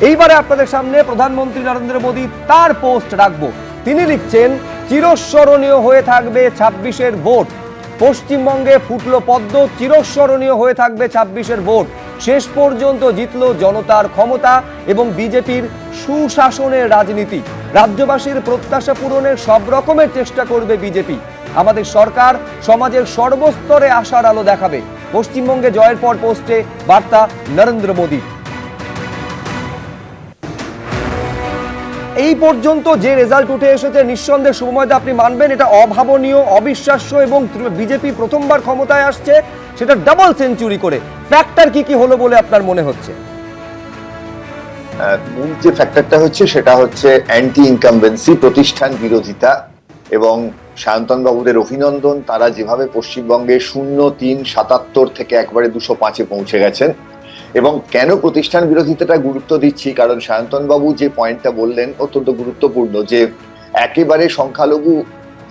এইবারে আপনাদের সামনে প্রধানমন্ত্রী নরেন্দ্র মোদী তার পোস্ট রাখবো। তিনি লিখছেন, চিরস্মরণীয় হয়ে থাকবে 26-এর ভোট। পশ্চিমবঙ্গে ফুটলো পদ্ম, চিরস্মরণীয় হয়ে থাকবে 26-এর ভোট। শেষ পর্যন্ত জিতলো জনতার ক্ষমতা এবং বিজেপির সুশাসনের রাজনীতি। রাজ্যবাসীর প্রত্যাশা পূরণের সব রকমের চেষ্টা করবে বিজেপি। আমাদের সরকার সমাজের সর্বস্তরে আশার আলো দেখাবে। পশ্চিমবঙ্গে জয়ের পর পোস্টে বার্তা নরেন্দ্র মোদী। এই পর্যন্ত যে রেজাল্ট উঠে এসেছে, নিঃসন্দেহে শুভময়দা আপনি মানবেন এটা অভাবনীয়, অবিশ্বাস্য, এবং বিজেপি প্রথমবার ক্ষমতায় আসছে সেটা ডাবল সেঞ্চুরি করে। ফ্যাক্টর কি কি হলো বলে আপনার মনে হচ্ছে? মূল যে ফ্যাক্টরটা হচ্ছে সেটা হচ্ছে অ্যান্টি ইনকামবেন্সি, প্রতিষ্ঠান বিরোধিতা, এবং সায়ন্তন বাবুদের অভিনন্দন। তারা যেভাবে পশ্চিমবঙ্গে 0-3-77 থেকে একবারে 205-এ পৌঁছে গেছেন। এবং কেন প্রতিষ্ঠান বিরোধিতাটা গুরুত্ব দিচ্ছি, কারণ সায়ন্তন বাবু যে পয়েন্টটা বললেন অত্যন্ত গুরুত্বপূর্ণ, যে একেবারে সংখ্যালঘু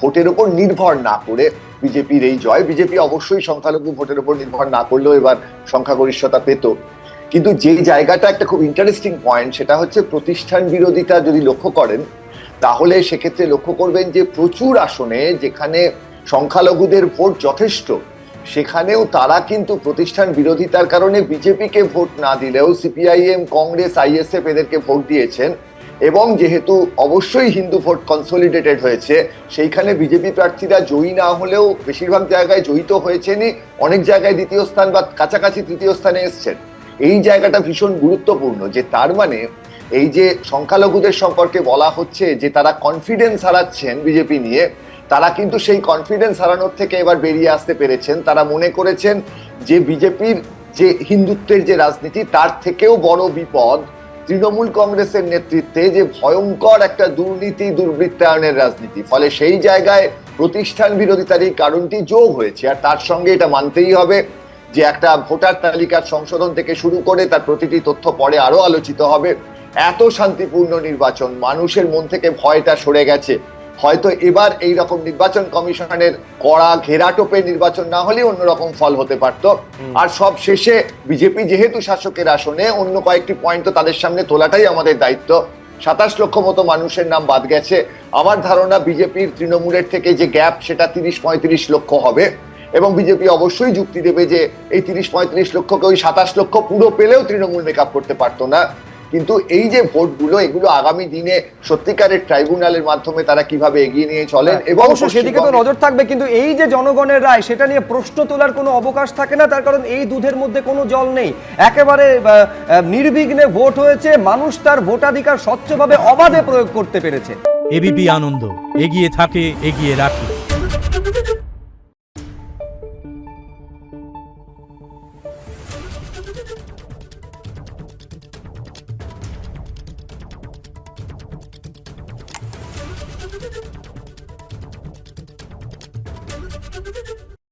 ভোটের উপর নির্ভর না করে বিজেপির এই জয়। বিজেপি অবশ্যই সংখ্যালঘু ভোটের উপর নির্ভর না করলেও এবার সংখ্যাগরিষ্ঠতা পেত, কিন্তু যে জায়গাটা একটা খুব ইন্টারেস্টিং পয়েন্ট সেটা হচ্ছে প্রতিষ্ঠান বিরোধিতা যদি লক্ষ্য করেন তাহলে সেক্ষেত্রে লক্ষ্য করবেন যে প্রচুর আসনে যেখানে সংখ্যালঘুদের ভোট যথেষ্ট সেখানেও তারা কিন্তু প্রতিষ্ঠান বিরোধিতার কারণে বিজেপিকে ভোট না দিলেও সিপিআইএম, কংগ্রেস, আইএসএফ এদেরকে ভোট দিয়েছেন। এবং যেহেতু অবশ্যই হিন্দু ভোট কনসলিডেটেড হয়েছে, সেইখানে বিজেপি প্রার্থীরা জয়ী না হলেও বেশিরভাগ জায়গায় জয়ী তো হয়েছেনই, অনেক জায়গায় দ্বিতীয় স্থান বা কাছাকাছি তৃতীয় স্থানে এসছেন। এই জায়গাটা ভীষণ গুরুত্বপূর্ণ, যে তার মানে এই যে সংখ্যালঘুদের সম্পর্কে বলা হচ্ছে যে তারা কনফিডেন্স হারাচ্ছেন বিজেপি নিয়ে, তারা কিন্তু সেই কনফিডেন্স হারানোর থেকে এবার বেরিয়ে আসতে পেরেছেন। তারা মনে করেছেন যে বিজেপির যে হিন্দুত্বের যে রাজনীতি তার থেকেও বড় বিপদ তৃণমূল কংগ্রেসের নেতৃত্বে যে ভয়ঙ্কর একটা দুর্নীতি, দুর্বৃত্তায়নের রাজনীতি। ফলে সেই জায়গায় প্রতিষ্ঠান বিরোধিতার এই কারণটি যোগ হয়েছে। আর তার সঙ্গে এটা মানতেই হবে যে একটা ভোটার তালিকার সংশোধন থেকে শুরু করে তার প্রতিটি তথ্য পরে আরো আলোচিত হবে। এত শান্তিপূর্ণ নির্বাচন, মানুষের মন থেকে ভয়টা সরে গেছে। হয়তো এবার এই রকম নির্বাচন কমিশনের কড়া ঘেরাটোপে নির্বাচন না হলে অন্যরকম ফল হতে পারত। আর সব শেষে বিজেপি যেহেতু শাসকের আসনে, অন্য কয়েকটি পয়েন্ট তো তাদের সামনে তোলাটাই আমাদের দায়িত্ব। 27 লক্ষ মতো মানুষের নাম বাদ গেছে। আমার ধারণা বিজেপির তৃণমূলের থেকে যে গ্যাপ সেটা 30-35 লক্ষ হবে। এবং বিজেপি অবশ্যই যুক্তি দেবে যে এই 30-35 লক্ষকে ওই 27 লক্ষ পুরো পেলেও তৃণমূল মেকআপ করতে পারতো না। কিন্তু এই যে ভোটগুলো, এগুলো আগামী দিনে সত্যিকারের ট্রাইব্যুনালের মাধ্যমে তারা কিভাবে এগিয়ে নিয়ে চলেন এবং সেদিকে তো নজর থাকবে। কিন্তু এই যে জনগণের রায়, সেটা নিয়ে প্রশ্ন তোলার কোনো অবকাশ থাকে না, তার কারণ এই দুধের মধ্যে কোনো জল নেই। একেবারে নির্বিঘ্নে ভোট হয়েছে, মানুষ তার ভোটাধিকার স্বচ্ছভাবে অবাধে প্রয়োগ করতে পেরেছে। এবিপি আনন্দ, এগিয়ে থাকে, এগিয়ে রাখে।